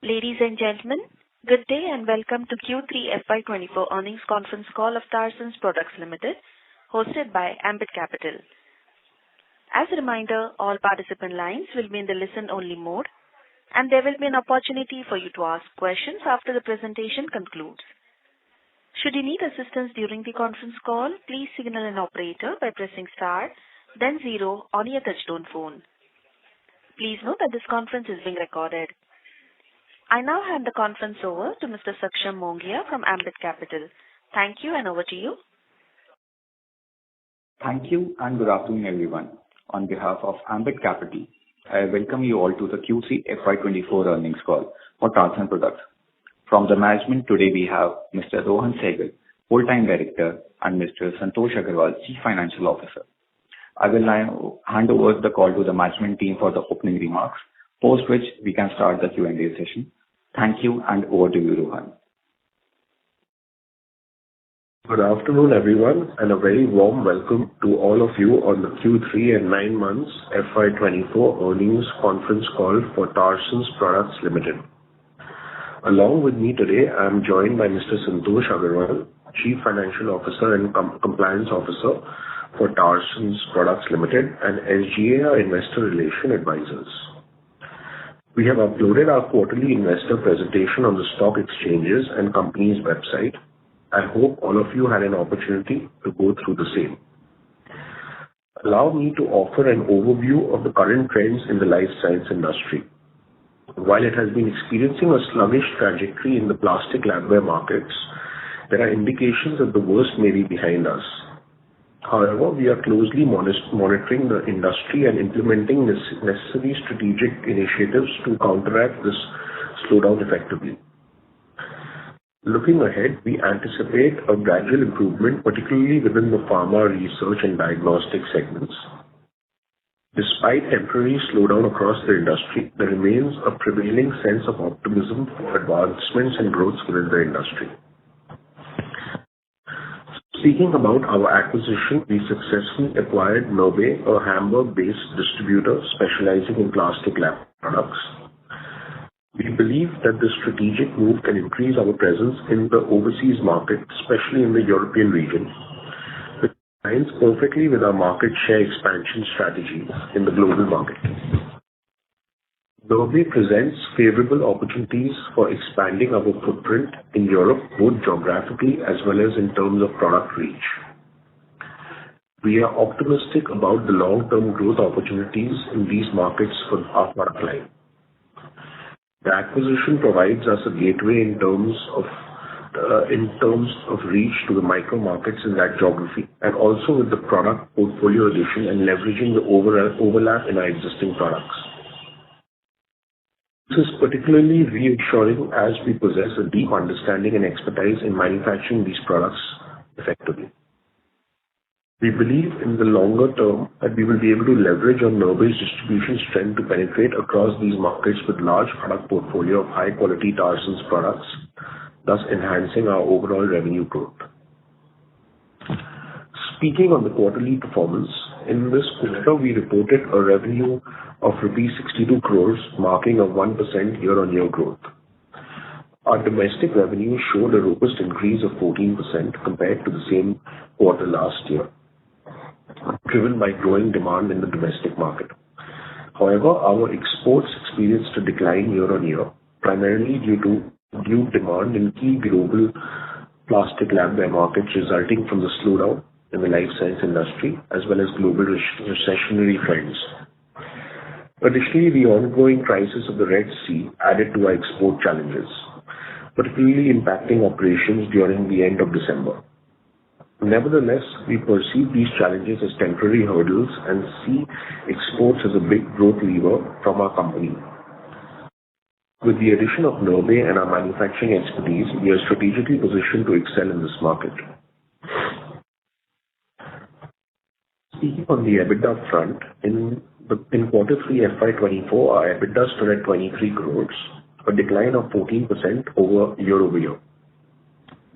Ladies and gentlemen, good day and welcome to Q3 FY'24 earnings conference call of Tarsons Products Limited, hosted by Ambit Capital. As a reminder, all participant lines will be in the listen-only mode, and there will be an opportunity for you to ask questions after the presentation concludes. Should you need assistance during the conference call, please signal an operator by pressing star, then 0 on your touchtone phone. Please note that this conference is being recorded. I now hand the conference over to Mr. Saksham Mongia from Ambit Capital. Thank you, and over to you. Thank you, and good afternoon, everyone. On behalf of Ambit Capital, I welcome you all to the Q3 FY'24 earnings call for Tarsons Products. From the management today, we have Mr. Rohan Sehgal, Full-Time Director, and Mr. Santosh Agarwal, Chief Financial Officer. I will now hand over the call to the management team for the opening remarks, post which we can start the Q&A session. Thank you, and over to you, Rohan. Good afternoon, everyone, and a very warm welcome to all of you on the Q3 and 9 months FY'24 earnings conference call for Tarsons Products Limited. Along with me today, I am joined by Mr. Santosh Agarwal, Chief Financial Officer and Compliance Officer for Tarsons Products Limited, and SGA, our Investor Relation Advisors. We have uploaded our quarterly investor presentation on the stock exchanges and company's website. I hope all of you had an opportunity to go through the same. Allow me to offer an overview of the current trends in the life science industry. While it has been experiencing a sluggish trajectory in the plastic labware markets, there are indications that the worst may be behind us. However, we are closely monitoring the industry and implementing necessary strategic initiatives to counteract this slowdown effectively. Looking ahead, we anticipate a gradual improvement, particularly within the pharma, research, and diagnostic segments. Despite temporary slowdown across the industry, there remains a prevailing sense of optimism for advancements and growth within the industry. Speaking about our acquisition, we successfully acquired Nobay, a Hamburg-based distributor specializing in plastic lab products. We believe that this strategic move can increase our presence in the overseas market, especially in the European region, which aligns perfectly with our market share expansion strategy in the global market. Nobay presents favorable opportunities for expanding our footprint in Europe, both geographically as well as in terms of product reach. We are optimistic about the long-term growth opportunities in these markets for our product line. The acquisition provides us a gateway in terms of reach to the micro markets in that geography, and also with the product portfolio addition and leveraging the overlap in our existing products. This is particularly reassuring as we possess a deep understanding and expertise in manufacturing these products effectively. We believe in the longer term that we will be able to leverage on Nobay's distribution strength to penetrate across these markets with large product portfolio of high-quality Tarsons products, thus enhancing our overall revenue growth. Speaking on the quarterly performance, in this quarter we reported a revenue of rupees 62 crores, marking a 1% year-on-year growth. Our domestic revenue showed a robust increase of 14% compared to the same quarter last year, driven by growing demand in the domestic market. However, our exports experienced a decline year-on-year, primarily due to reduced demand in key global plastic labware markets resulting from the slowdown in the life science industry as well as global recessionary trends. Additionally, the ongoing crisis of the Red Sea added to our export challenges, particularly impacting operations during the end of December. Nevertheless, we perceive these challenges as temporary hurdles and see exports as a big growth lever from our company. With the addition of Nobay and our manufacturing expertise, we are strategically positioned to excel in this market. Speaking on the EBITDA front, in quarter 3 FY'24, our EBITDA stood at 23 crores, a decline of 14% year-over-year.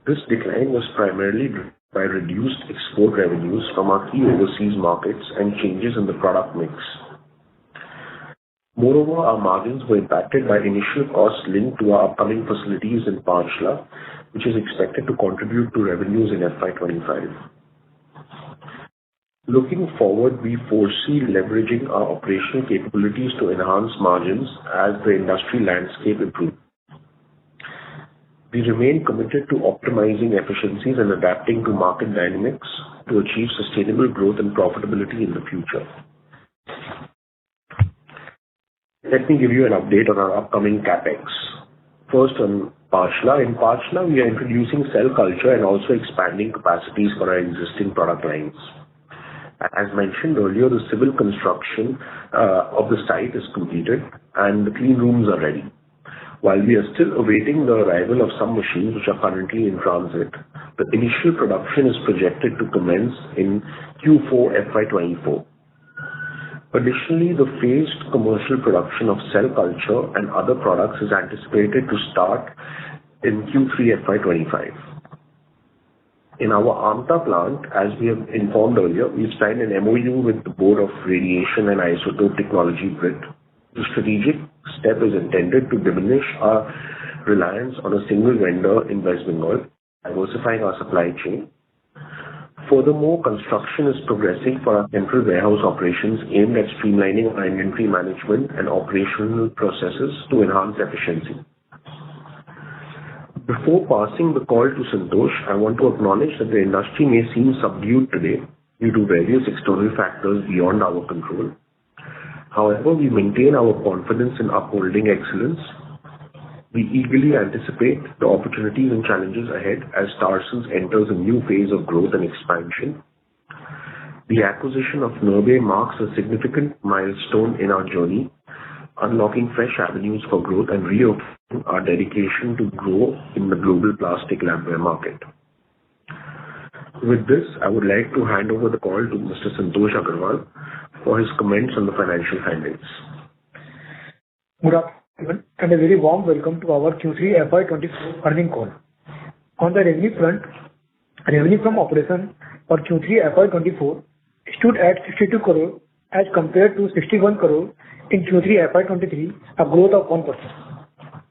This decline was primarily driven by reduced export revenues from our key overseas markets and changes in the product mix. Moreover, our margins were impacted by initial costs linked to our upcoming facilities in Panchla, which is expected to contribute to revenues in FY'25. Looking forward, we foresee leveraging our operational capabilities to enhance margins as the industry landscape improves. We remain committed to optimizing efficiencies and adapting to market dynamics to achieve sustainable growth and profitability in the future. Let me give you an update on our upcoming CapEx. First, on Panchla. In Panchla, we are introducing cell culture and also expanding capacities for our existing product lines. As mentioned earlier, the civil construction of the site is completed and the clean rooms are ready. While we are still awaiting the arrival of some machines which are currently in transit, the initial production is projected to commence in Q4 FY'24. Additionally, the phased commercial production of cell culture and other products is anticipated to start in Q3 FY'25. In our Amta plant, as we have informed earlier, we've signed an MOU with the Board of Radiation and Isotope Technology, BRIT. The strategic step is intended to diminish our reliance on a single vendor in West Bengal, diversifying our supply chain. Furthermore, construction is progressing for our central warehouse operations aimed at streamlining our inventory management and operational processes to enhance efficiency. Before passing the call to Santosh, I want to acknowledge that the industry may seem subdued today due to various external factors beyond our control. However, we maintain our confidence in upholding excellence. We eagerly anticipate the opportunities and challenges ahead as Tarsons enters a new phase of growth and expansion. The acquisition of Nirbe marks a significant milestone in our journey, unlocking fresh avenues for growth and reaffirming our dedication to grow in the global plastic labware market. With this, I would like to hand over the call to Mr. Santosh Agarwal for his comments on the financial highlights. Good afternoon and a very warm welcome to our Q3 FY'24 earnings call. On the revenue front, revenue from operation for Q3 FY'24 stood at 62 crore as compared to 61 crore in Q3 FY'23, a growth of 1%.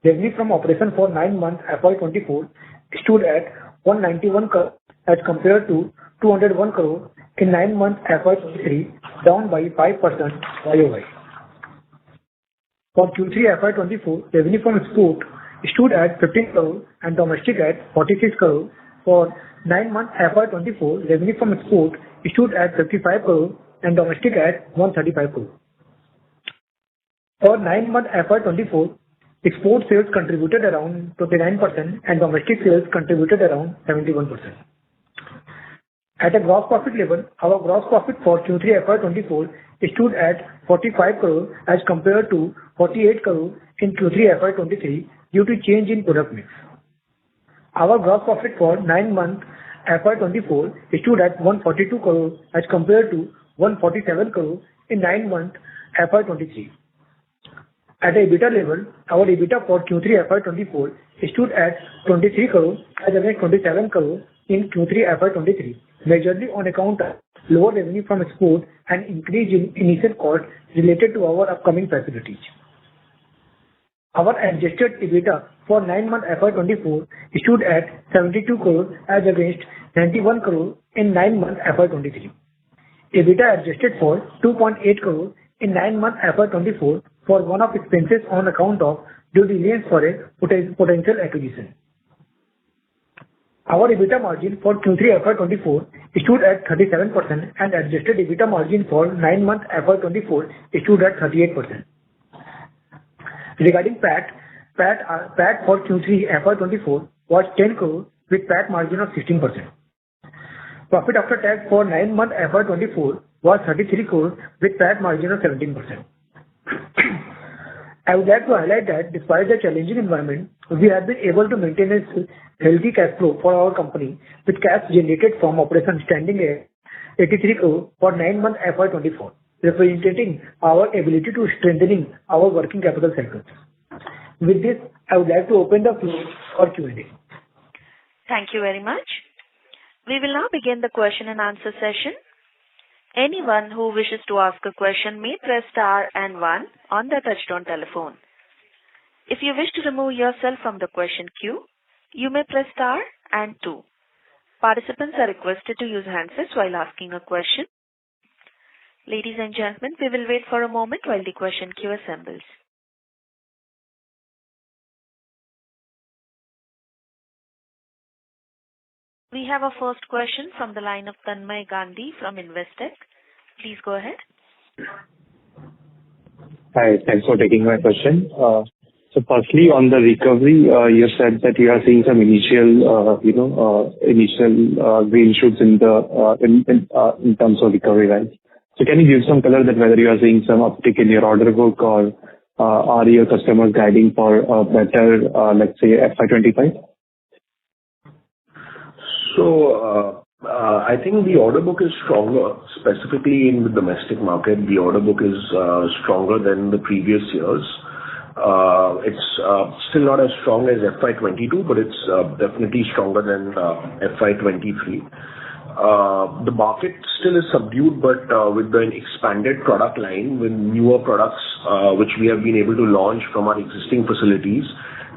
Revenue from operation for 9 months FY'24 stood at 191 crore as compared to 201 crore in 9 months FY'23, down by 5% YOY. For Q3 FY'24, revenue from export stood at 15 crore and domestic at 46 crore. For 9 months FY'24, revenue from export stood at 55 crore and domestic at 135 crore. For 9 months FY'24, export sales contributed around 29% and domestic sales contributed around 71%. At a gross profit level, our gross profit for Q3 FY'24 stood at 45 crore as compared to 48 crore in Q3 FY'23 due to change in product mix. Our gross profit for 9 months FY'24 stood at 142 crore as compared to 147 crore in 9 months FY'23. At a EBITDA level, our EBITDA for Q3 FY'24 stood at 23 crore as against 27 crore in Q3 FY'23, majorly on account of lower revenue from export and increase in initial costs related to our upcoming facilities. Our adjusted EBITDA for 9 months FY'24 stood at 72 crore as against 91 crore in 9 months FY'23. EBITDA adjusted for 2.8 crore in 9 months FY'24 for one-off expenses on account of due diligence for a potential acquisition. Our EBITDA margin for Q3 FY'24 stood at 37% and adjusted EBITDA margin for 9 months FY'24 stood at 38%. Regarding PAT for Q3 FY'24 was 10 crore with PAT margin of 16%. Profit after tax for 9 months FY'24 was 33 crore with PAT margin of 17%. I would like to highlight that despite the challenging environment, we have been able to maintain a healthy cash flow for our company with cash generated from operations standing at 83 crore for 9 months FY'24, representing our ability to strengthening our working capital cycles. With this, I would like to open the floor for Q&A. Thank you very much. We will now begin the question and answer session. Anyone who wishes to ask a question may press star and one on their touchtone telephone. If you wish to remove yourself from the question queue, you may press star and two. Participants are requested to use handsets while asking a question. Ladies and gentlemen, we will wait for a moment while the question queue assembles. We have our first question from the line of Tanmay Gandhi from Investec. Please go ahead. Hi, thanks for taking my question. So firstly, on the recovery, you said that you are seeing some initial green shoots in terms of recovery, right? So can you give some color that whether you are seeing some uptick in your order book or are your customers guiding for a better, let's say, FY'25? So, I think the order book is stronger, specifically in the domestic market. The order book is stronger than the previous years. It's still not as strong as FY'22, but it's definitely stronger than FY'23. The market still is subdued, but with an expanded product line, with newer products, which we have been able to launch from our existing facilities,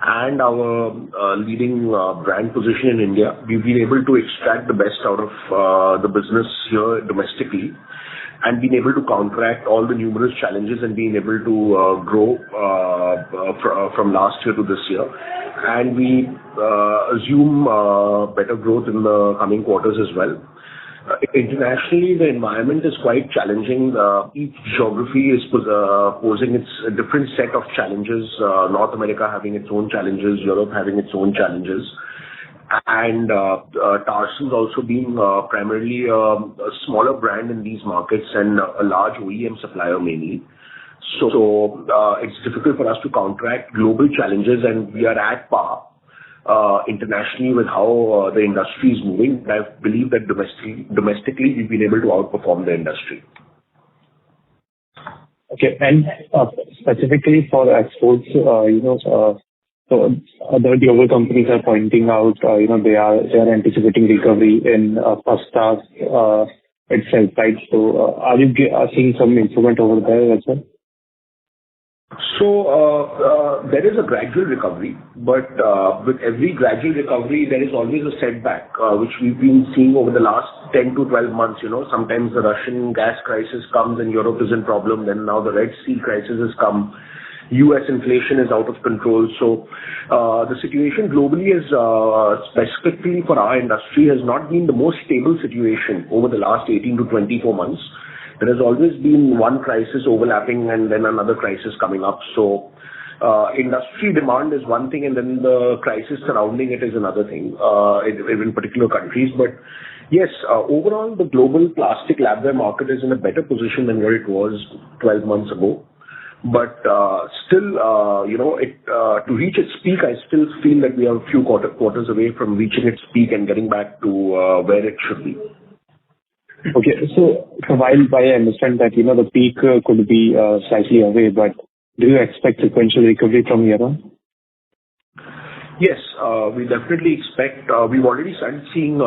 and our leading brand position in India, we've been able to extract the best out of the business here domestically, and been able to counteract all the numerous challenges and being able to grow from last year to this year. And we assume better growth in the coming quarters as well. Internationally, the environment is quite challenging. Each geography is posing its different set of challenges. North America having its own challenges, Europe having its own challenges, and Tarsons also being primarily a smaller brand in these markets and a large OEM supplier mainly. So it's difficult for us to counteract global challenges, and we are at par internationally with how the industry is moving. I believe that domestically we've been able to outperform the industry. Okay, and specifically for exports, so other global companies are pointing out, they are anticipating recovery in first half itself, right? So are you seeing some improvement over there as well? So there is a gradual recovery, but with every gradual recovery, there is always a setback, which we've been seeing over the last 10 to 12 months. Sometimes the Russian gas crisis comes and Europe is in problem. Then now the Red Sea crisis has come. U.S. inflation is out of control. So the situation globally is, specifically for our industry, has not been the most stable situation over the last 18 to 24 months. There has always been one crisis overlapping and then another crisis coming up. So industry demand is one thing, and then the crisis surrounding it is another thing in particular countries. But yes, overall, the global plastic labware market is in a better position than where it was 12 months ago. But still, to reach its peak, I still feel that we are a few quarters away from reaching its peak and getting back to where it should be. Okay, so while I understand that, the peak could be slightly away, but do you expect sequential recovery from here on? Yes, we definitely expect. We've already started seeing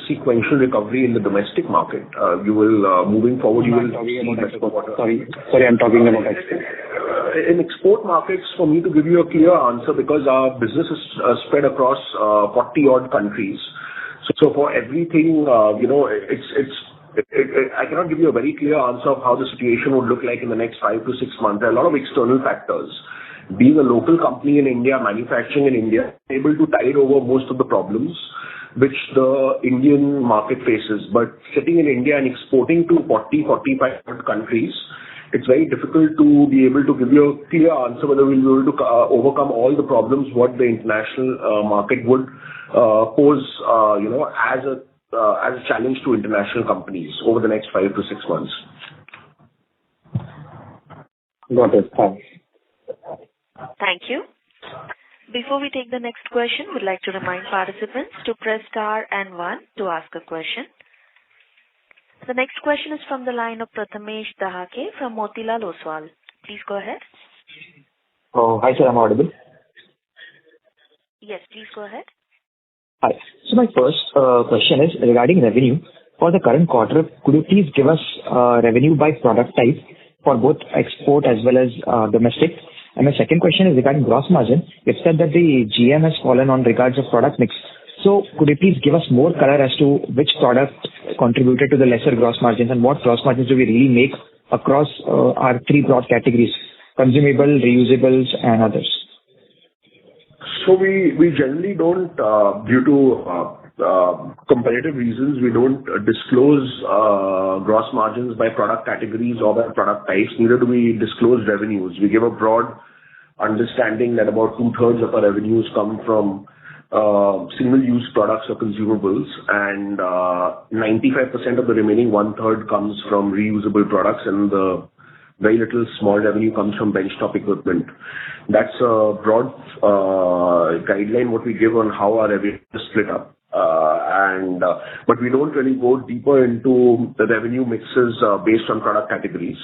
sequential recovery in the domestic market. Moving forward, you will see that quarter. Sorry, I'm talking about export. In export markets, for me to give you a clear answer, because our business is spread across 40-odd countries. So for everything, I cannot give you a very clear answer of how the situation would look like in the next 5 to 6 months. There are a lot of external factors. Being a local company in India, manufacturing in India, able to tide over most of the problems which the Indian market faces. But sitting in India and exporting to 40-45 countries, it's very difficult to be able to give you a clear answer whether we'll be able to overcome all the problems what the international market would pose, as a challenge to international companies over the next 5 to 6 months. Got it. Thanks. Thank you. Before we take the next question, we'd like to remind participants to press star and one to ask a question. The next question is from the line of Prathamesh Dahake from Motilal Oswal. Please go ahead. Oh, hi, sir. I'm audible? Yes, please go ahead. Hi. So my first question is regarding revenue. for the current quarter, could you please give us revenue by product type for both export as well as domestic? And my second question is regarding gross margin. You've said that the GM has fallen on regards of product mix. So could you please give us more color as to which product contributed to the lesser gross margins and what gross margins do we really make across our three broad categories, consumable, reusables, and others? So we generally don't, due to competitive reasons, we don't disclose gross margins by product categories or by product types. Neither do we disclose revenues. We give a broad understanding that about 2/3 of our revenues come from single-use products or consumables, and 95% of the remaining 1/3 comes from reusable products, and the very little small revenue comes from benchtop equipment. That's a broad guideline what we give on how our revenue is split up. But we don't really go deeper into the revenue mixes based on product categories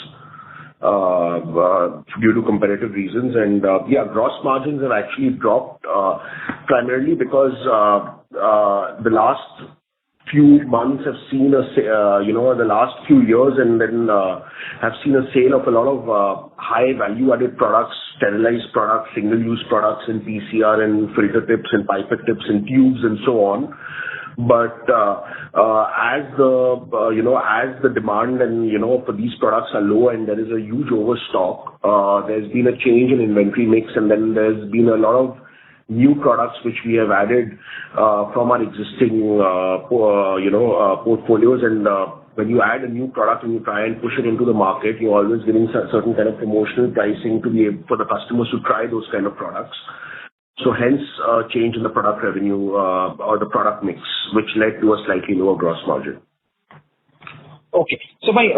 due to competitive reasons. And gross margins have actually dropped primarily because the last few months have seen the last few years and then have seen a sale of a lot of high value-added products, sterilized products, single-use products in PCR and filter tips and pipette tips and tubes and so on. But as the demand and for these products are low and there is a huge overstock, there's been a change in inventory mix, and then there's been a lot of new products which we have added from our existing portfolios. And when you add a new product and you try and push it into the market, you're always giving certain kind of promotional pricing for the customers to try those kind of products. So hence, change in the product revenue or the product mix, which led to a slightly lower gross margin. Okay. So my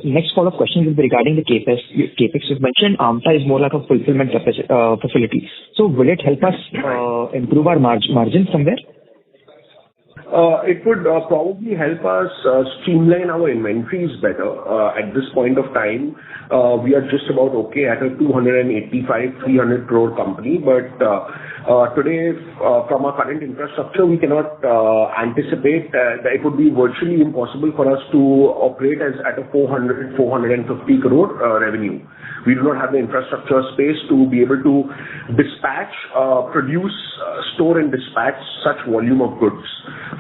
next follow-up question will be regarding the CapEx. You've mentioned AMTA is more like a fulfillment facility. So will it help us improve our margins somewhere? It would probably help us streamline our inventories better. At this point of time, we are just about okay at a 285-300 crore company. But today, from our current infrastructure, we cannot anticipate that it would be virtually impossible for us to operate at a 400-450 crore revenue. We do not have the infrastructure space to be able to dispatch, produce, store and dispatch such volume of goods.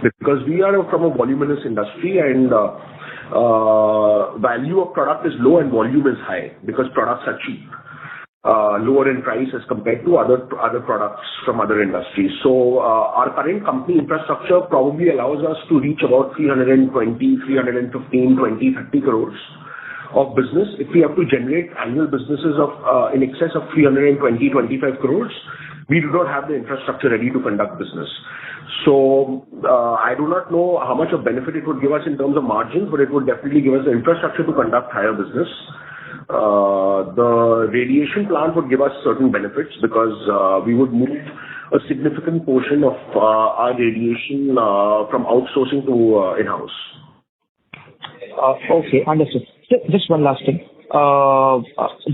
Because we are from a voluminous industry, and value of product is low and volume is high because products are cheap, lower in price as compared to other products from other industries. So our current company infrastructure probably allows us to reach about 320, 315, 20, 30 crores of business. If we have to generate annual businesses of in excess of 320, 25 crores, we do not have the infrastructure ready to conduct business. So I do not know how much of benefit it would give us in terms of margins, but it would definitely give us the infrastructure to conduct higher business. The radiation plant would give us certain benefits because we would move a significant portion of our radiation from outsourcing to in-house. Okay, understood. Just one last thing.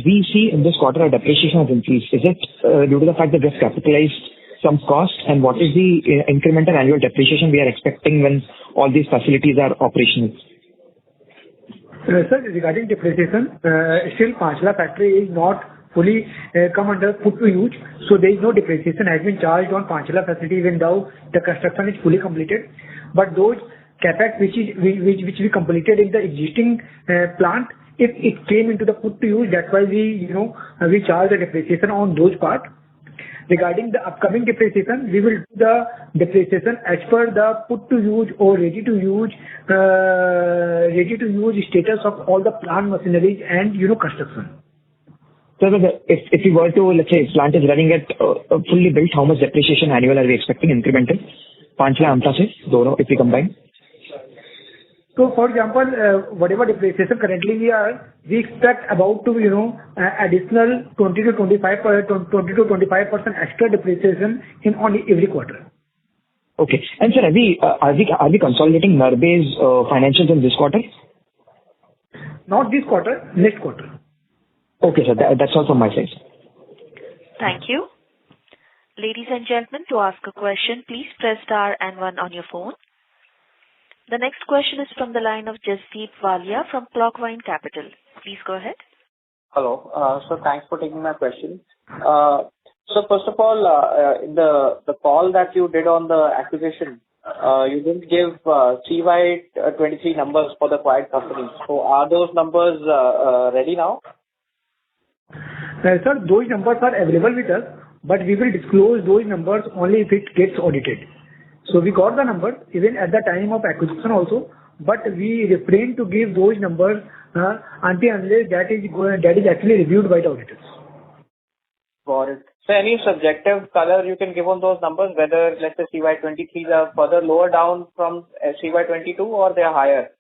We see in this quarter a depreciation has increased. Is it due to the fact that we have capitalized some cost, and what is the incremental annual depreciation we are expecting when all these facilities are operational? Sir, regarding depreciation, still Panchla factory is not fully come under put to use, so there is no depreciation has been charged on Panchla facility even though the construction is fully completed. But those capex which we completed in the existing plant, if it came into the put to use, that's why we charge the depreciation on those parts. Regarding the upcoming depreciation, we will do the depreciation as per the put to use or ready to use status of all the plant machineries and construction. So if you were to, let's say, plant is running at fully built, how much depreciation annual are we expecting incremental? Panchla, AMTA se, dono, if we combine? So, for example, whatever depreciation currently we expect about to, additional 20 to 25% extra depreciation on every quarter. Okay. And sir, are we consolidating Narbe's financials in this quarter? Not this quarter, next quarter. Okay, sir. That's all from my side. Thank you. Ladies and gentlemen, to ask a question, please press star and one on your phone. The next question is from the line of Jasdeep Walia from Clockwine Capital. Please go ahead. Hello. So thanks for taking my question. So first of all, in the call that you did on the acquisition, you didn't give FY'23 numbers for the acquired companies. So are those numbers ready now? Sir, those numbers are available with us, but we will disclose those numbers only if it gets audited. So we got the numbers even at the time of acquisition also, but we refrain to give those numbers unless that is actually reviewed by the auditors. Got it. So any subjective color you can give on those numbers, whether let's say FY'23 are further lower down from FY'22 or they are higher?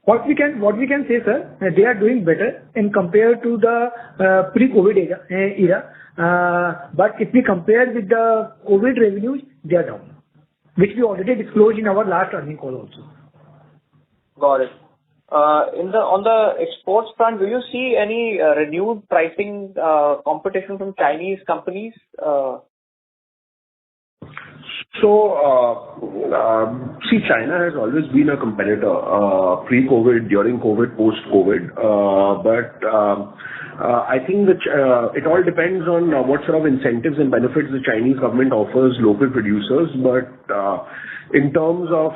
What we can say, sir, they are doing better in compared to the pre-COVID era. But if we compare with the COVID revenues, they are down, which we already disclosed in our last earnings call also. Got it. On the exports front, do you see any renewed pricing competition from Chinese companies? See, China has always been a competitor, pre-COVID, during COVID, post-COVID. But I think that it all depends on what sort of incentives and benefits the Chinese government offers local producers. But in terms of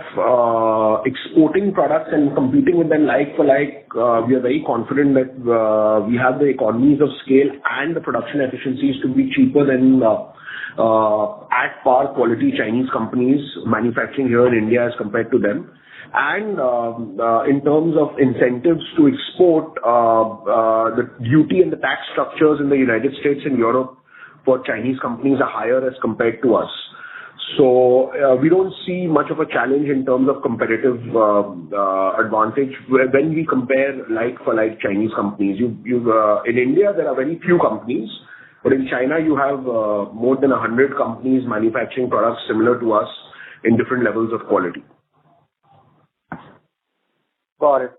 exporting products and competing with them like for like, we are very confident that we have the economies of scale and the production efficiencies to be cheaper than at par quality Chinese companies manufacturing here in India as compared to them. And in terms of incentives to export, the duty and the tax structures in the United States and Europe for Chinese companies are higher as compared to us. So we don't see much of a challenge in terms of competitive advantage when we compare like for like Chinese companies. In India, there are very few companies. But in China, you have more than 100 companies manufacturing products similar to us in different levels of quality. Got it.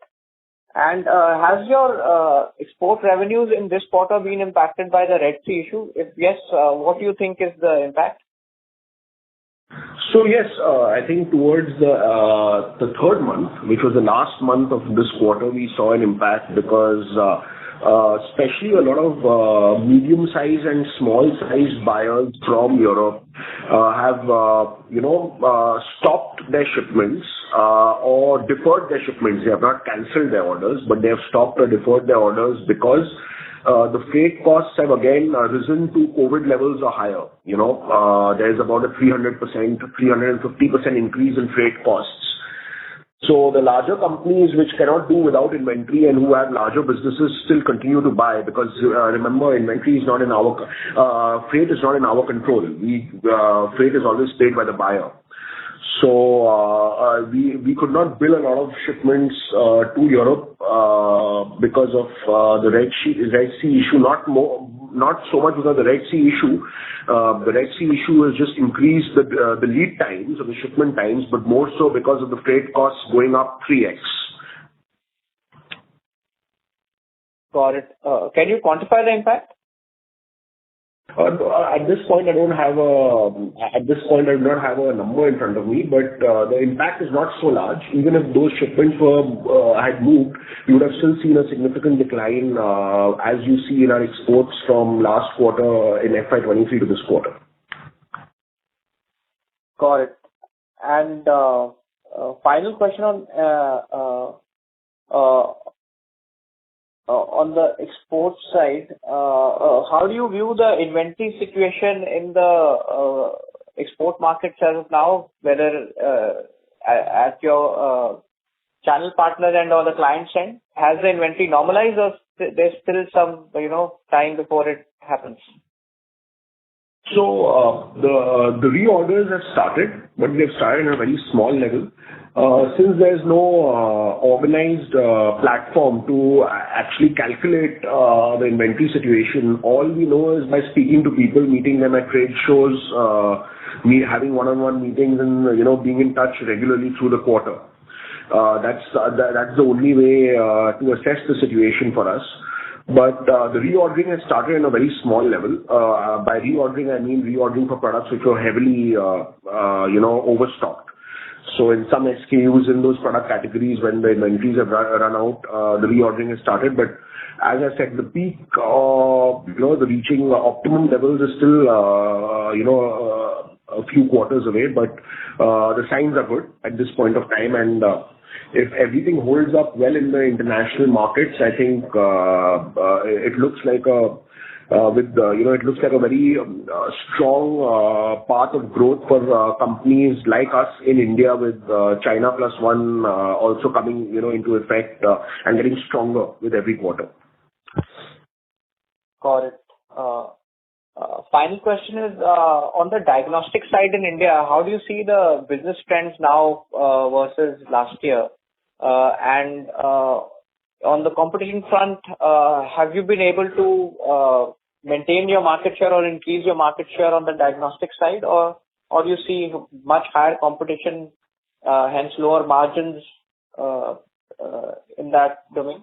And has your export revenues in this quarter been impacted by the Red Sea issue? If yes, what do you think is the impact? So yes, I think towards the third month, which was the last month of this quarter, we saw an impact because especially a lot of medium-sized and small-sized buyers from Europe have, stopped their shipments or deferred their shipments. They have not cancelled their orders, but they have stopped or deferred their orders because the freight costs have again risen to COVID levels or higher. There's about a 350% increase in freight costs. So the larger companies which cannot do without inventory and who have larger businesses still continue to buy because remember, inventory is not in our freight is not in our control. Freight is always paid by the buyer. So we could not bill a lot of shipments to Europe because of the Red Sea issue. Not so much because of the Red Sea issue. The Red Sea issue has just increased the lead times or the shipment times, but more so because of the freight costs going up 3x. Got it. Can you quantify the impact? At this point, I do not have a number in front of me, but the impact is not so large. Even if those shipments had moved, you would have still seen a significant decline as you see in our exports from last quarter in FY'23 to this quarter. Got it. And final question on the export side, how do you view the inventory situation in the export markets as of now, whether at your channel partner end or the client end? Has the inventory normalized or there's still some, time before it happens? So the reorders have started, but they've started at a very small level. Since there's no organized platform to actually calculate the inventory situation, all we know is by speaking to people, meeting them at trade shows, having one-on-one meetings, and being in touch regularly through the quarter. That's the only way to assess the situation for us. But the reordering has started in a very small level. By reordering, I mean reordering for products which were heavily, overstocked. So in some SKUs in those product categories, when the inventories have run out, the reordering has started. But as I said, the peak, the reaching optimum levels is still, a few quarters away, but the signs are good at this point of time. And if everything holds up well in the international markets, I think it looks like it looks like a very strong path of growth for companies like us in India, with China Plus One also coming into effect and getting stronger with every quarter. Got it. Final question is on the diagnostic side in India, how do you see the business trends now versus last year? And on the competition front, have you been able to maintain your market share or increase your market share on the diagnostic side, or do you see much higher competition, hence lower margins in that domain?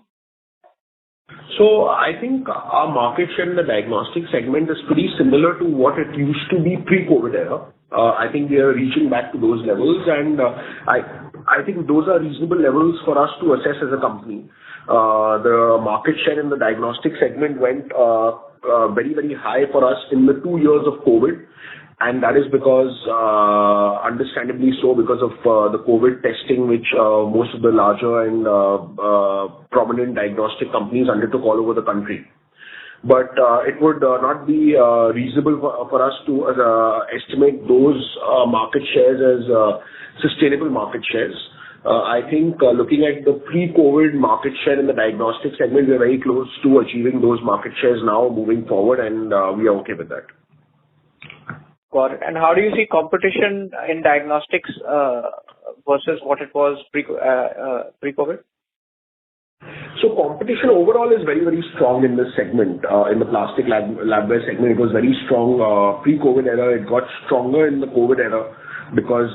So I think our market share in the diagnostic segment is pretty similar to what it used to be pre-COVID era. I think we are reaching back to those levels, and I think those are reasonable levels for us to assess as a company. The market share in the diagnostic segment went very, very high for us in the 2 years of COVID. And that is because, understandably so, because of the COVID testing, which most of the larger and prominent diagnostic companies undertook all over the country. But it would not be reasonable for us to estimate those market shares as sustainable market shares. I think looking at the pre-COVID market share in the diagnostic segment, we are very close to achieving those market shares now moving forward, and we are okay with that. Got it. And how do you see competition in diagnostics versus what it was pre-COVID? So competition overall is very, very strong in this segment. In the plastic labware segment, it was very strong pre-COVID era. It got stronger in the COVID era because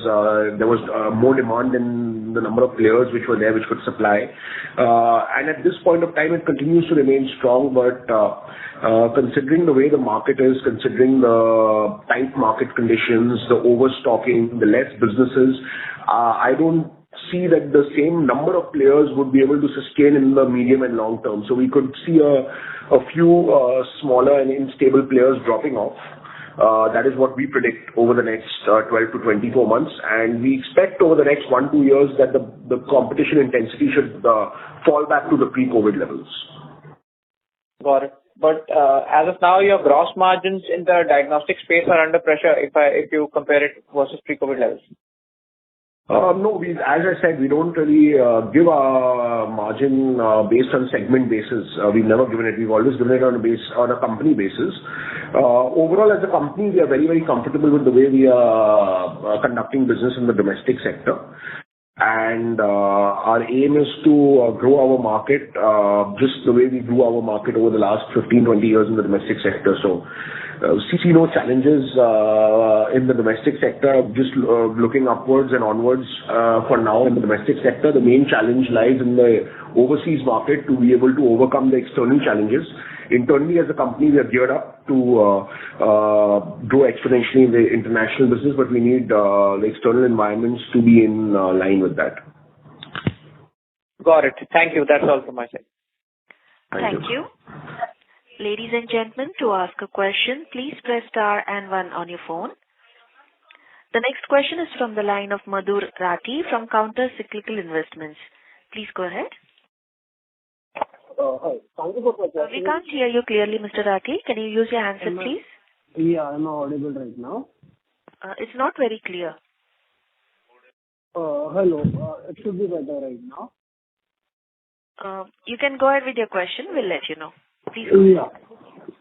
there was more demand in the number of players which were there, which could supply. And at this point of time, it continues to remain strong. But considering the way the market is, considering the tight market conditions, the overstocking, the less businesses, I don't see that the same number of players would be able to sustain in the medium and long term. So we could see a few smaller and unstable players dropping off. That is what we predict over the next 12 to 24 months. And we expect over the next 1-2 years that the competition intensity should fall back to the pre-COVID levels. Got it. But as of now, your gross margins in the diagnostic space are under pressure if you compare it versus pre-COVID levels. No, as I said, we don't really give our margin based on segment basis. We've never given it. We've always given it on a company basis. Overall, as a company, we are very, very comfortable with the way we are conducting business in the domestic sector. And our aim is to grow our market just the way we grew our market over the last 15-20 years in the domestic sector. So see no challenges in the domestic sector, just looking upwards and onwards for now in the domestic sector. The main challenge lies in the overseas market to be able to overcome the external challenges. Internally, as a company, we are geared up to grow exponentially in the international business, but we need the external environments to be in line with that. Got it. Thank you. That's all from my side. Thank you. Ladies and gentlemen, to ask a question, please press star and 1 on your phone. The next question is from the line of Madhur Rathi from Counter Cyclical Investments. Please go ahead. Hi. Thank you for the question. We can't hear you clearly, Mr. Rathi. Can you use your handset, please? Yeah, I'm audible right now. It's not very clear. Hello. It should be better right now. You can go ahead with your question. We'll let you know. Please. Yeah.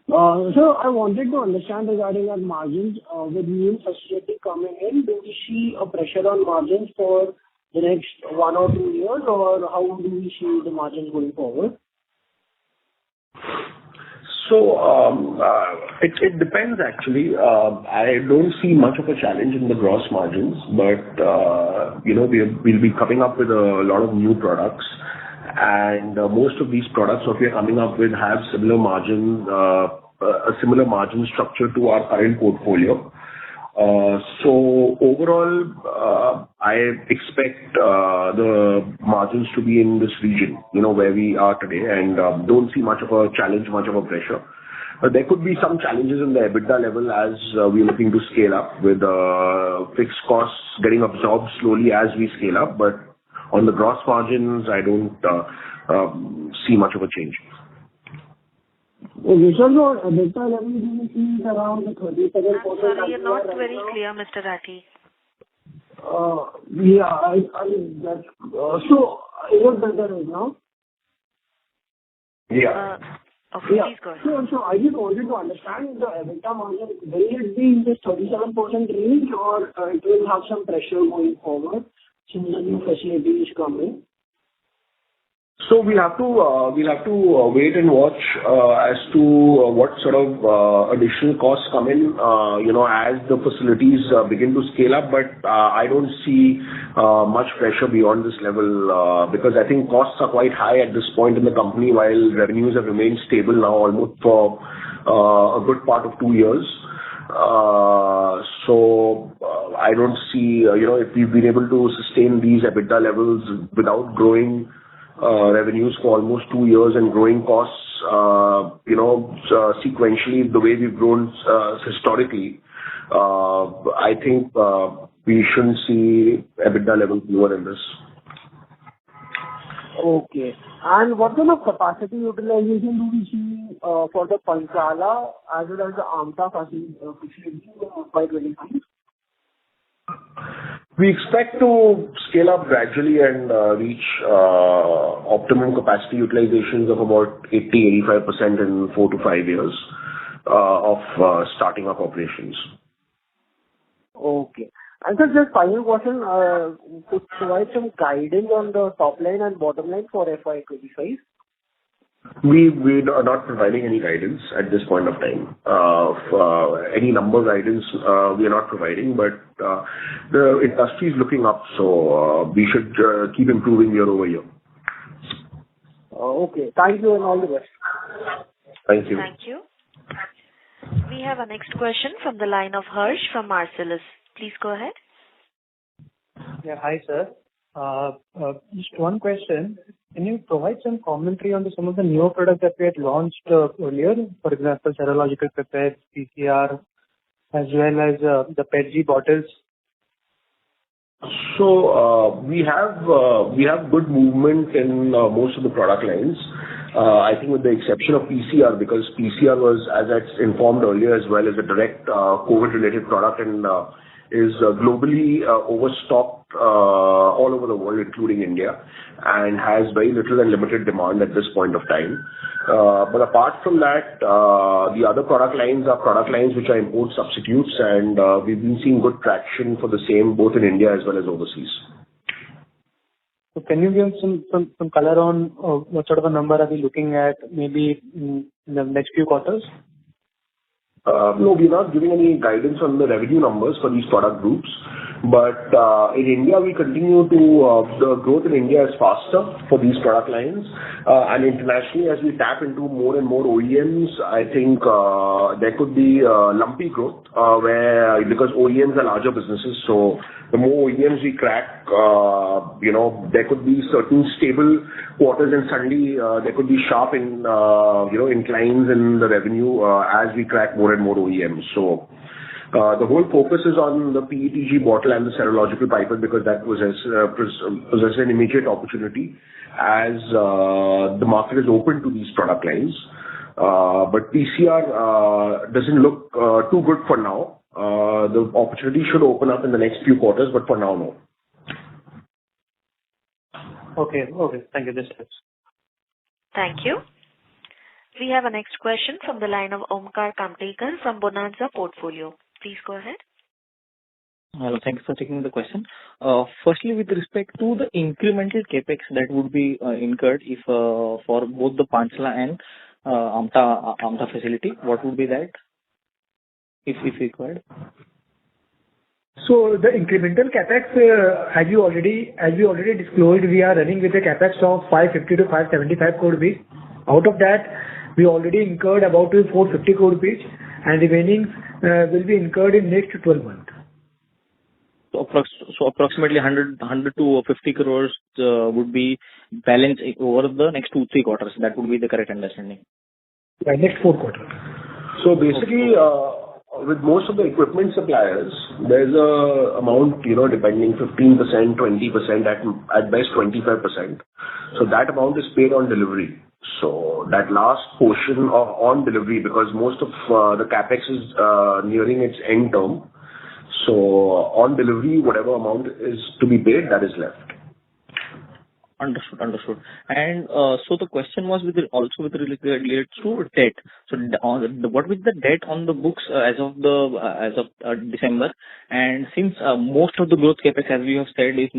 So I wanted to understand regarding our margins. With new facility coming in, do we see a pressure on margins for the next 1 or 2 years, or how do we see the margins going forward? So it depends actually. I don't see much of a challenge in the gross margins, but we'll be coming up with a lot of new products. And most of these products that we are coming up with have similar margin, a similar margin structure to our current portfolio. So overall, I expect the margins to be in this region, where we are today, and don't see much of a challenge, much of a pressure. There could be some challenges in the EBITDA level as we're looking to scale up with fixed costs getting absorbed slowly as we scale up. But on the gross margins, I don't see much of a change. Okay, so your EBITDA level is around 37%. I'm sorry, you're not very clear, Mr. Rathi. Yeah, I that's so is it better right now? Yeah. Okay, Yeah. please go ahead. So I just wanted to understand the EBITDA margin. Will it be in this 37% range, or it will have some pressure going forward since the new facility is coming? So we'll have to wait and watch as to what sort of additional costs come in, as the facilities begin to scale up. But I don't see much pressure beyond this level because I think costs are quite high at this point in the company, while revenues have remained stable now almost for a good part of 2 years. So I don't see, if we've been able to sustain these EBITDA levels without growing revenues for almost 2 years and growing costs, sequentially the way we've grown historically, I think we shouldn't see EBITDA levels lower than this. Okay. And what kind of capacity utilization do we see for the Concall as well as the AMTA facility in FY'25? We expect to scale up gradually and reach optimum capacity utilizations of about 80-85% in 4 to 5 years of starting up operations. Okay. And so just final question, to provide some guidance on the top line and bottom line for FY'25? We are not providing any guidance at this point of time. Any number guidance, we are not providing, but the industry is looking up, so we should keep improving year over year. Okay. Thank you and all the best. Thank you. Thank you. We have a next question from the line of Harsh from Marcellus. Please go ahead. Yeah, hi, sir. Just one question. Can you provide some commentary on some of the newer products that we had launched earlier? For example, serological pipettes, PCR, as well as the PET bottles. So we have good movement in most of the product lines. I think with the exception of PCR, because PCR was, as I informed earlier, as well as a direct COVID-related product and is globally overstocked all over the world, including India, and has very little and limited demand at this point of time. But apart from that, the other product lines are product lines which are import substitutes, and we've been seeing good traction for the same both in India as well as overseas. So can you give some color on what sort of a number are we looking at maybe in the next few quarters? No, we're not giving any guidance on the revenue numbers for these product groups. But in India, we continue to, the growth in India is faster for these product lines. And internationally, as we tap into more and more OEMs, I think there could be lumpy growth because OEMs are larger businesses. So the more OEMs we crack, there could be certain stable quarters, and suddenly there could be sharp inclines in the revenue as we crack more and more OEMs. So the whole focus is on the PETG bottle and the serological pipette because that possesses an immediate opportunity as the market is open to these product lines. But PCR doesn't look too good for now. The opportunity should open up in the next few quarters, but for now, no. Okay. Thank you. This helps. Thank you. We have a next question from the line of Omkar Kamtekar from Bonanza Portfolio. Please go ahead. Hello. Thanks for taking the question. Firstly, with respect to the incremental capex that would be incurred if for both the Panchla and AMTA facility, what would be that if required? So the incremental capex, as we already disclosed, we are running with a capex of 550 to 575 crore rupees. Out of that, we already incurred about 450 crore rupees, and remaining will be incurred in next 12 months. So approximately 100 to 50 crores would be balanced over the next 2-3 quarters. That would be the correct understanding. By next 4 quarters. So basically, with most of the equipment suppliers, there's a amount, depending 15%, 20%, at best 25%. So that amount is paid on delivery. So that last portion on delivery, because most of the capex is nearing its end term. So on delivery, whatever amount is to be paid, that is left. Understood. And so the question was related to debt. So what was the debt on the books as of December? And since most of the growth capex, as we have said, is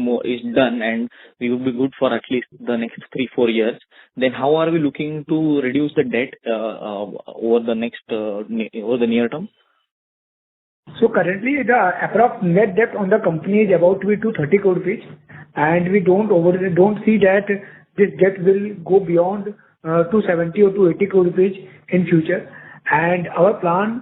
done, and we will be good for at least the next 3-4 years, then how are we looking to reduce the debt over the near term? So currently, the approx net debt on the company is about to be 230 crore rupees, and we don't see that this debt will go beyond 270 or 280 crore rupees in future. And our plan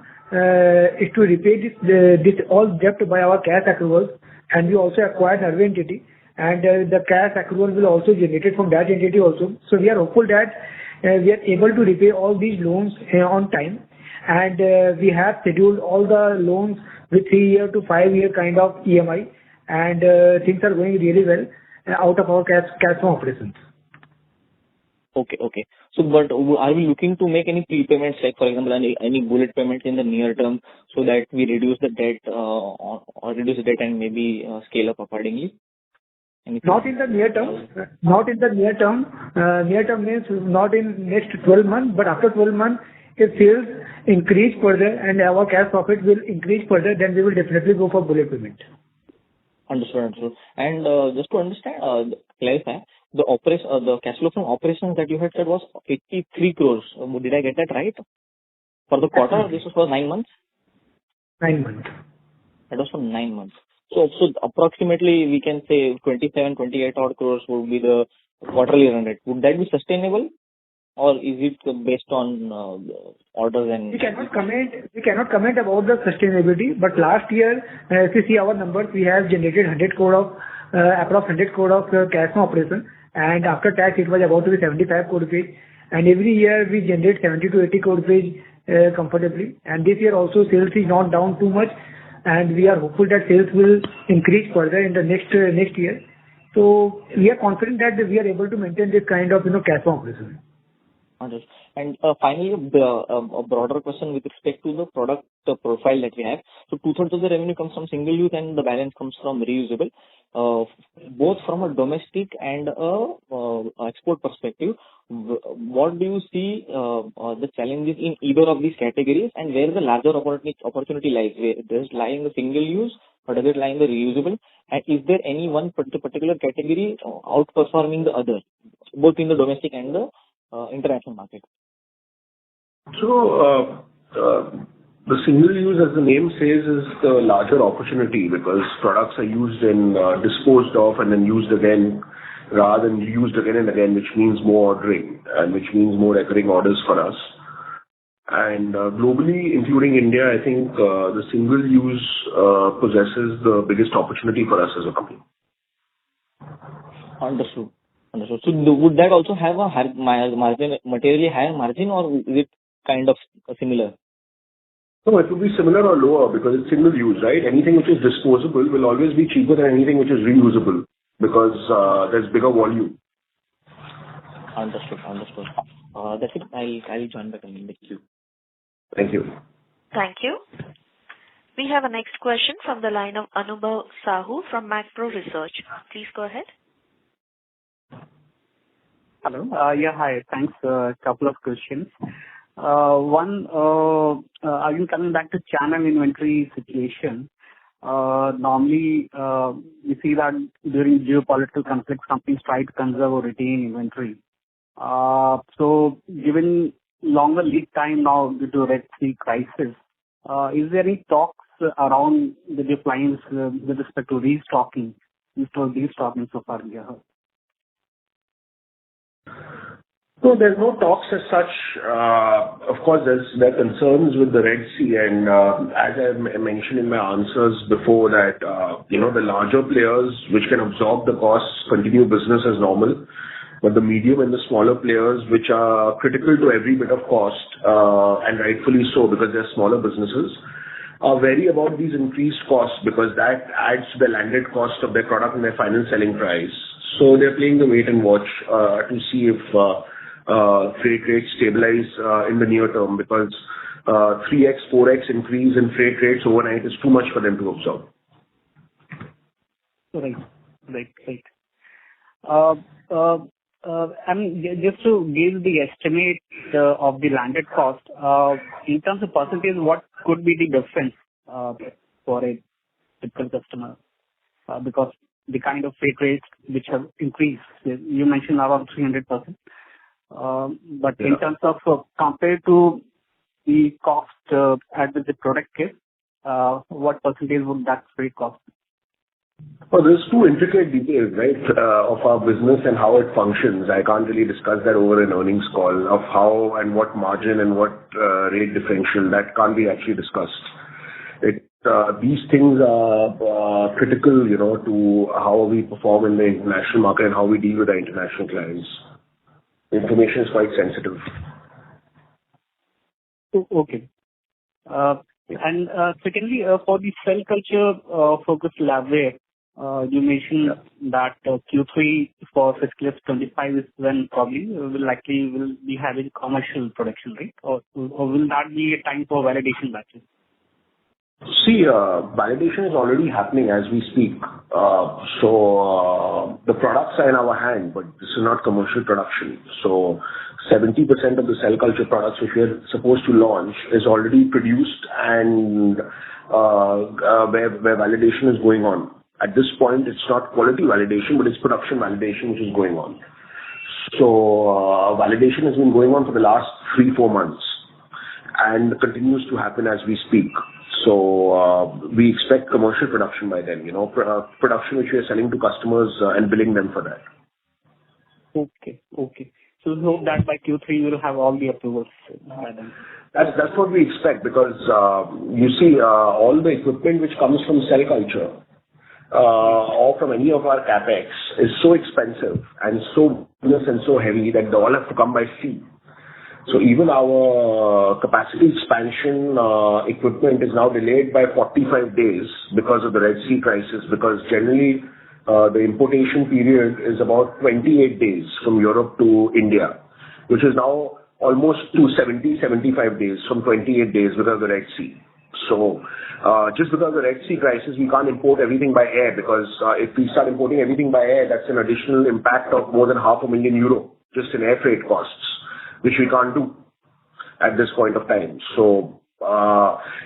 is to repay this all debt by our cash accruals, and we also acquired another entity, and the cash accrual will also generate from that entity also. So we are hopeful that we are able to repay all these loans on time. And we have scheduled all the loans with 3-year to 5-year kind of EMI, and things are going really well out of our cash from operations. Okay. So, but are we looking to make any prepayments, like for example, any bullet payments in the near term, so that we reduce the debt or reduce the debt and maybe scale up accordingly? Anything? Not in the near term. Near term means not in next 12 months, but after 12 months, if sales increase further and our cash profit will increase further, then we will definitely go for bullet payment. Understood. And just to understand, clarify, the cash flow from operations that you had said was 83 crores. Did I get that right? For the quarter, this was for 9 months? 9 months. That was for 9 months. So approximately we can say 27-28 odd crores would be the quarterly run rate. Would that be sustainable? Or is it based on orders and... We cannot comment about the sustainability, but last year, if you see our numbers, we have generated 100 crore of approx 100 crore of cash from operation, and after tax it was about to be 75 crore rupees. And every year we generate 70 to 80 crore rupees comfortably. And this year also sales is not down too much, and we are hopeful that sales will increase further in the next year. So we are confident that we are able to maintain this kind of cash from operation. Understood. And finally, a broader question with respect to the product profile that we have. So 2/3 of the revenue comes from single use and the balance comes from reusable. Both from a domestic and export perspective, what do you see the challenges in either of these categories, and where the larger opportunity lies? Where does it lie in the single use, or does it lie in the reusable? And is there any one particular category outperforming the other, both in the domestic and the international market? So, the single use, as the name says, is the larger opportunity because products are used and disposed of and then used again rather than used again and again, which means more ordering and which means more recurring orders for us. And globally, including India, I think the single use possesses the biggest opportunity for us as a company. Understood. So would that also have a materially higher margin, or is it kind of similar? No, it will be similar or lower because it's single use, right? Anything which is disposable will always be cheaper than anything which is reusable because there's bigger volume. Understood. That's it. I'll join back in the queue. Thank you. Thank you. We have a next question from the line of Anubhav Sahu from Macpro Research. Please go ahead. Hello. Hi. Thanks. A couple of questions. One, again, coming back to channel inventory situation. Normally, we see that during geopolitical conflicts, companies try to conserve or retain inventory. So, given longer lead time now due to Red Sea crisis, is there any talks around the clients with respect to restocking so far? No, there's no talks as such. Of course, there are concerns with the Red Sea, and as I mentioned in my answers before that, the larger players which can absorb the costs continue business as normal, but the medium and the smaller players, which are critical to every bit of cost, and rightfully so because they're smaller businesses, are wary about these increased costs because that adds to the landed cost of their product and their final selling price. So they're playing the wait and watch to see if freight rates stabilize in the near term, because 3x, 4x increase in freight rates overnight is too much for them to absorb. Right. Just to give the estimate of the landed cost, in terms of percentage, what could be the difference for a typical customer? Because the kind of freight rates which have increased, you mentioned around 300%. But in terms of compared to the cost at the product case, what percentage would that freight cost? Well, there's two intricate details, right, of our business and how it functions. I can't really discuss that over an earnings call of how and what margin and what rate differential. That can't be actually discussed. These things are critical, to how we perform in the international market and how we deal with our international clients. Information is quite sensitive. Okay. And secondly, for the cell culture focused labware, you mentioned that Q3 for fiscal 25 is when probably will be having commercial production, right? Or will that be a time for validation batches? See, validation is already happening as we speak. So the products are in our hand, but this is not commercial production. So 70% of the cell culture products which we are supposed to launch is already produced and where validation is going on. At this point, it's not quality validation, but it's production validation which is going on. So validation has been going on for the last 3-4 months and continues to happen as we speak. So we expect commercial production by then, production which we are selling to customers and billing them for that. Okay. So we hope that by Q3 you will have all the approvals by then. That's what we expect, because you see all the equipment which comes from cell culture or from any of our capex is so expensive and so heavy that they all have to come by sea. So even our capacity expansion equipment is now delayed by 45 days because of the Red Sea crisis, because generally the importation period is about 28 days from Europe to India, which is now almost to 70-75 days from 28 days because of the Red Sea. So just because of the Red Sea crisis, we can't import everything by air, because if we start importing everything by air, that's an additional impact of more than €500,000 just in air freight costs, which we can't do at this point of time. So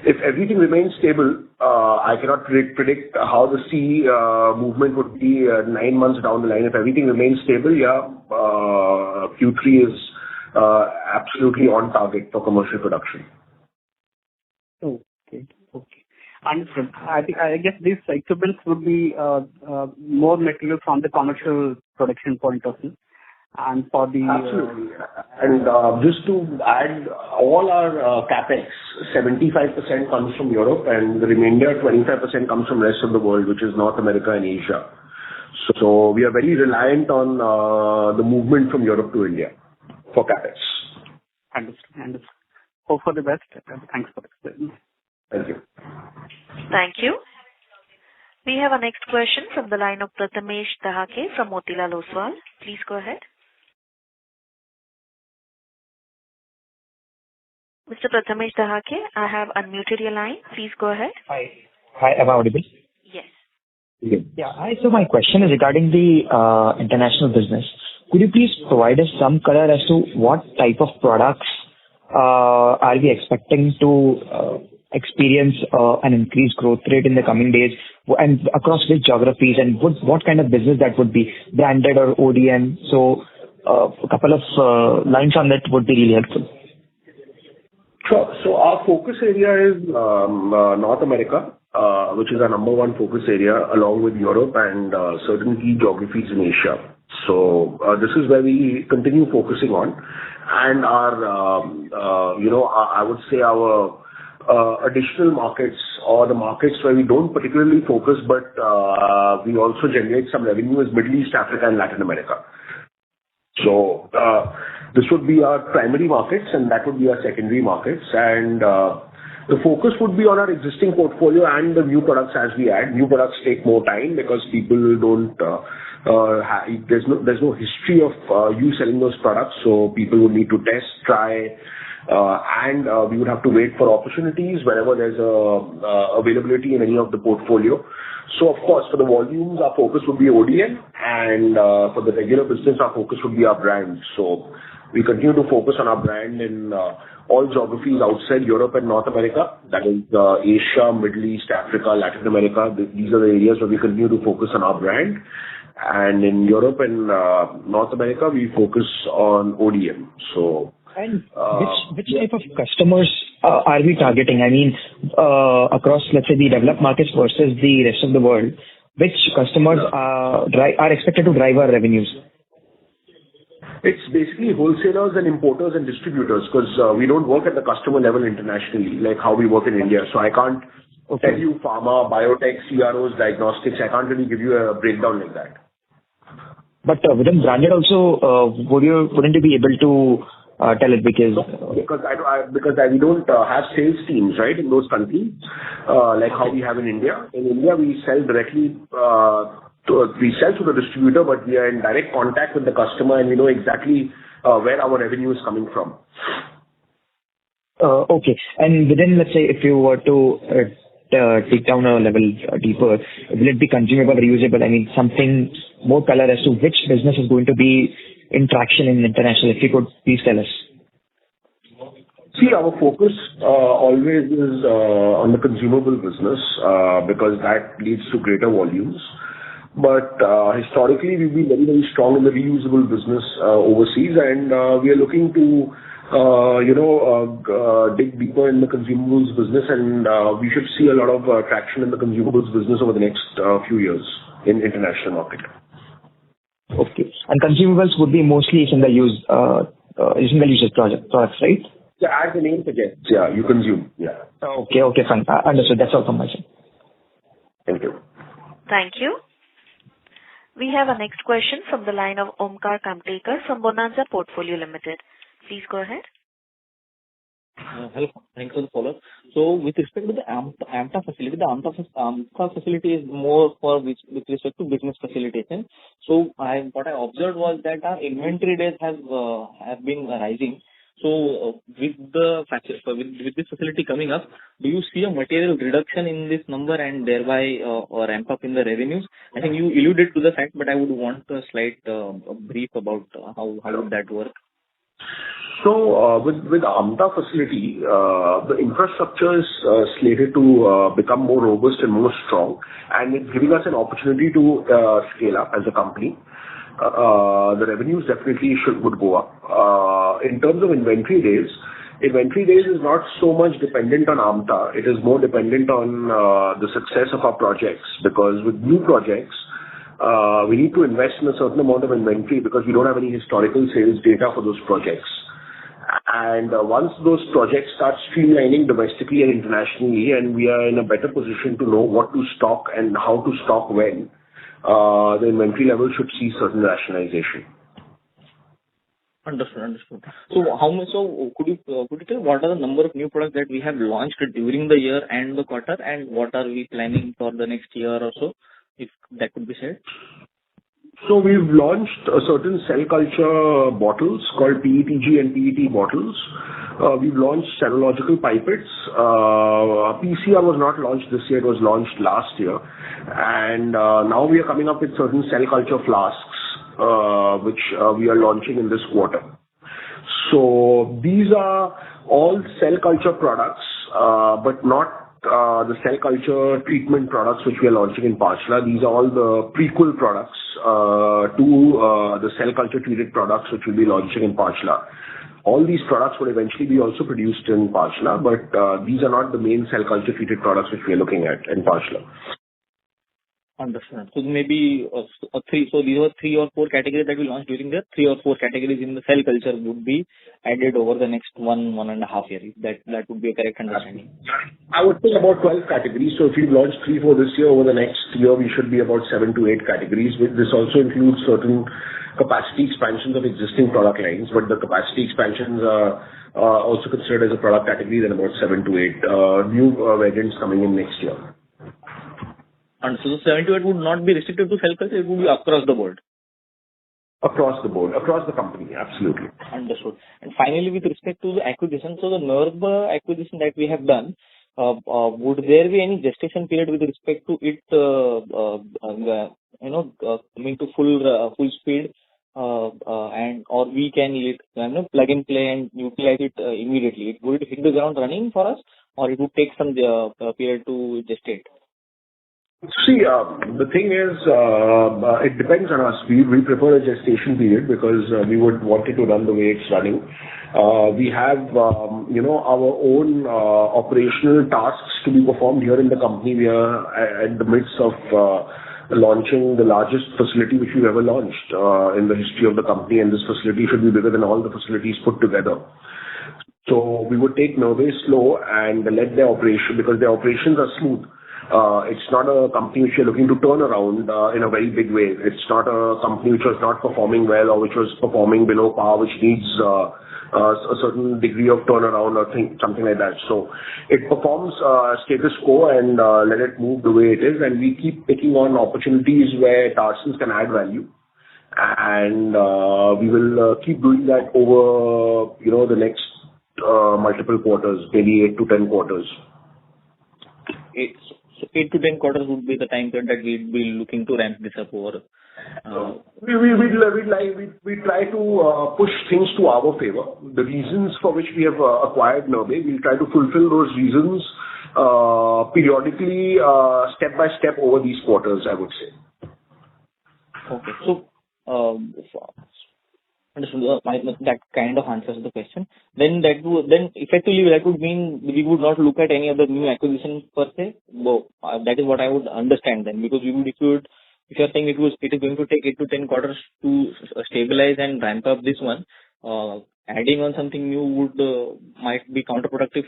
if everything remains stable, I cannot predict how the sea movement would be 9 months down the line. If everything remains stable, Q3 is absolutely on target for commercial production. Okay. Understood. I guess these equipments would be more material from the commercial production point of view. And for the absolutely, and just to add, all our capex, 75% comes from Europe, and the remainder 25% comes from rest of the world, which is North America and Asia. So we are very reliant on the movement from Europe to India for capex. Understood. Hope for the best. Thanks for explaining. Thank you. Thank you. We have our next question from the line of Prathamesh Dahake from Motilal Oswal. Please go ahead. Mr. Prathamesh Dahake, I have unmuted your line. Please go ahead. Hi, am I audible? Yes. Yeah. Hi, so my question is regarding the international business. Could you please provide us some color as to what type of products are we expecting to experience an increased growth rate in the coming days, and across which geographies, and what kind of business that would be, branded or ODM? So a couple of lines on that would be really helpful. Sure. So our focus area is North America, which is our number one focus area, along with Europe and certain key geographies in Asia. So this is where we continue focusing on, and I would say our additional markets or the markets where we don't particularly focus, but we also generate some revenue is Middle East, Africa, and Latin America. So this would be our primary markets, and that would be our secondary markets. And the focus would be on our existing portfolio and the new products as we add. New products take more time because people don't, there's no history of you selling those products, so people would need to test, try, and we would have to wait for opportunities wherever there's availability in any of the portfolio. So of course, for the volumes, our focus would be ODM, and for the regular business, our focus would be our brand. So we continue to focus on our brand in all geographies outside Europe and North America. That is Asia, Middle East, Africa, Latin America. These are the areas where we continue to focus on our brand. And in Europe and North America, we focus on ODM. So, and which type of customers are we targeting? I mean, across, let's say, the developed markets versus the rest of the world, which customers are expected to drive our revenues? It's basically wholesalers and importers and distributors, because we don't work at the customer level internationally, like how we work in India. So I can't tell you pharma, biotech, CROs, diagnostics. I can't really give you a breakdown like that. But within branded also, wouldn't you be able to tell it? Because we don't have sales teams, right, in those countries, like how we have in India. In India, we sell directly. We sell to the distributor, but we are in direct contact with the customer, and we know exactly where our revenue is coming from. Okay. And within, let's say, if you were to take down a level deeper, will it be consumable, reusable? I mean, something more color as to which business is going to be in traction in international, if you could please tell us. See, our focus always is on the consumable business because that leads to greater volumes. But historically, we've been very, very strong in the reusable business overseas, and we are looking to, dig deeper in the consumables business, and we should see a lot of traction in the consumables business over the next few years in international market. Okay. And consumables would be mostly single use products, right? Yeah, as the name suggests. Yeah, you consume. Yeah. Okay, fine. Understood. That's all from my side. Thank you. Thank you. We have a next question from the line of Omkar Kamtekar from Bonanza Portfolio Limited. Please go ahead. Hello. Thanks for the follow-up. So with respect to the AMTA facility, the AMTA facility is more for with respect to business facilitation. So what I observed was that our inventory days have been rising. So with this facility coming up, do you see a material reduction in this number and thereby a ramp up in the revenues? I think you alluded to the fact, but I would want a slight brief about how would that work. So with AMTA facility, the infrastructure is slated to become more robust and more strong, and it's giving us an opportunity to scale up as a company. The revenues definitely would go up. In terms of inventory days is not so much dependent on AMTA. It is more dependent on the success of our projects, because with new projects, we need to invest in a certain amount of inventory because we don't have any historical sales data for those projects. And once those projects start streamlining domestically and internationally, and we are in a better position to know what to stock and how to stock when, the inventory level should see certain rationalization. Understood. So could you tell what are the number of new products that we have launched during the year and the quarter, and what are we planning for the next year or so, if that could be said? So we've launched a certain cell culture bottles called PETG and PET bottles. We've launched serological pipettes. PCR was not launched this year, it was launched last year. And now we are coming up with certain cell culture flasks, which we are launching in this quarter. So these are all cell culture products, but not the cell culture treatment products which we are launching in Pachla. These are all the prequel products to the cell culture treated products which we'll be launching in Pachla. All these products will eventually be also produced in Pachla, but these are not the main cell culture treated products which we are looking at in Pachla. Understand. So maybe three. So these were 3 or 4 categories that we launched during the 3 or 4 categories in the cell culture would be added over the next 1.5 years. That would be a correct understanding. I would say about 12 categories. So if we launch 3-4 this year, over the next year, we should be about 7 to 8 categories. This also includes certain capacity expansions of existing product lines, but the capacity expansions are also considered as a product category, then about 7 to 8 new variants coming in next year. And so the 7 to 8 would not be restricted to cell culture, it would be across the board. Across the board, across the company, absolutely. Understood. And finally, with respect to the acquisition, so the Nerve acquisition that we have done, would there be any gestation period with respect to it, coming to full speed, and or we can plug and play and utilize it immediately? Would it hit the ground running for us, or it would take some period to gestate? See, the thing is, it depends on us. We prefer a gestation period because we would want it to run the way it's running. We have, our own operational tasks to be performed here in the company. We are at the midst of launching the largest facility which we've ever launched in the history of the company, and this facility should be bigger than all the facilities put together. So we would take Nerve slow and let their operation, because their operations are smooth. It's not a company which you're looking to turn around in a very big way. It's not a company which was not performing well or which was performing below par, which needs a certain degree of turnaround or something like that. So it performs status quo and let it move the way it is. And we keep picking on opportunities where Tarsons can add value. And we will keep doing that over, the next multiple quarters, maybe 8 to 10 quarters. So 8 to 10 quarters would be the time period that we'd be looking to ramp this up over. We try to push things to our favor. The reasons for which we have acquired Nerve, we'll try to fulfill those reasons periodically, step by step over these quarters, I would say. Okay. So, that kind of answers the question. Then effectively that would mean we would not look at any other new acquisition per se. Well, that is what I would understand then, because if you're saying it is going to take 8 to 10 quarters to stabilize and ramp up this one, adding on something new might be counterproductive.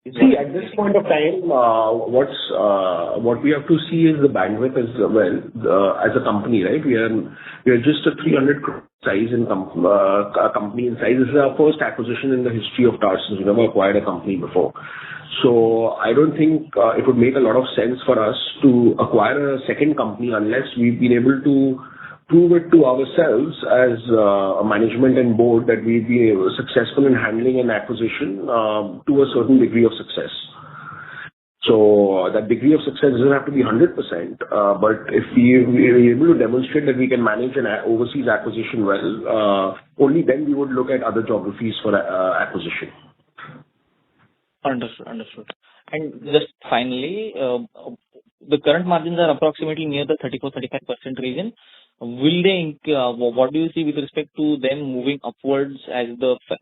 See, at this point of time, what we have to see is the bandwidth as well. As a company, right? We are just a 300 crore size in company in size. This is our first acquisition in the history of Tarsons. We never acquired a company before. So I don't think it would make a lot of sense for us to acquire a second company unless we've been able to prove it to ourselves as a management and board that we've been successful in handling an acquisition to a certain degree of success. So that degree of success doesn't have to be 100%, but if we're able to demonstrate that we can manage an overseas acquisition well, only then we would look at other geographies for acquisition. Understood. And just finally, the current margins are approximately near the 34-35% region. Will they? What do you see with respect to them moving upwards as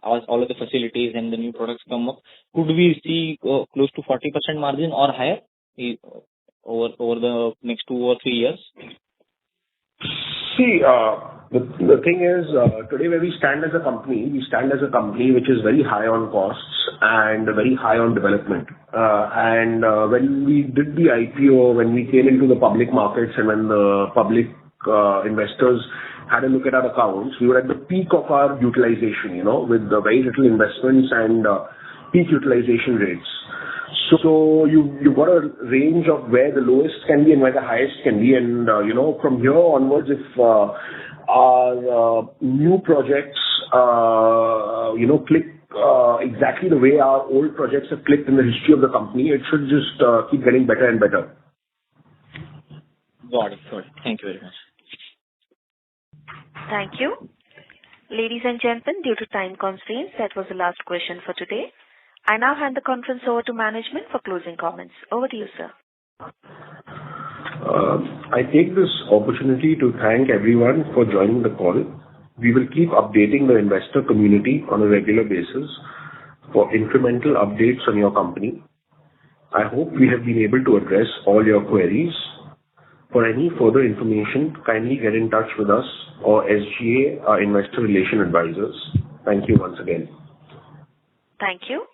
all of the facilities and the new products come up? Could we see close to 40% margin or higher over the next 2 or 3 years? See, the thing is, today where we stand as a company which is very high on costs and very high on development. And when we did the IPO, when we came into the public markets and when the public investors had a look at our accounts, we were at the peak of our utilization, with very little investments and peak utilization rates. So you've got a range of where the lowest can be and where the highest can be. And, from here onwards, if our new projects, click exactly the way our old projects have clicked in the history of the company, it should just keep getting better and better. Got it. Thank you very much. Thank you. Ladies and gentlemen, due to time constraints, that was the last question for today. I now hand the conference over to management for closing comments. Over to you, sir. I take this opportunity to thank everyone for joining the call. We will keep updating the investor community on a regular basis for incremental updates on your company. I hope we have been able to address all your queries. For any further information, kindly get in touch with us or SGA, our investor relation advisors. Thank you once again. Thank you.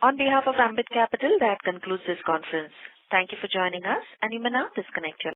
On behalf of Ambit Capital, that concludes this conference. Thank you for joining us, and you may now disconnect your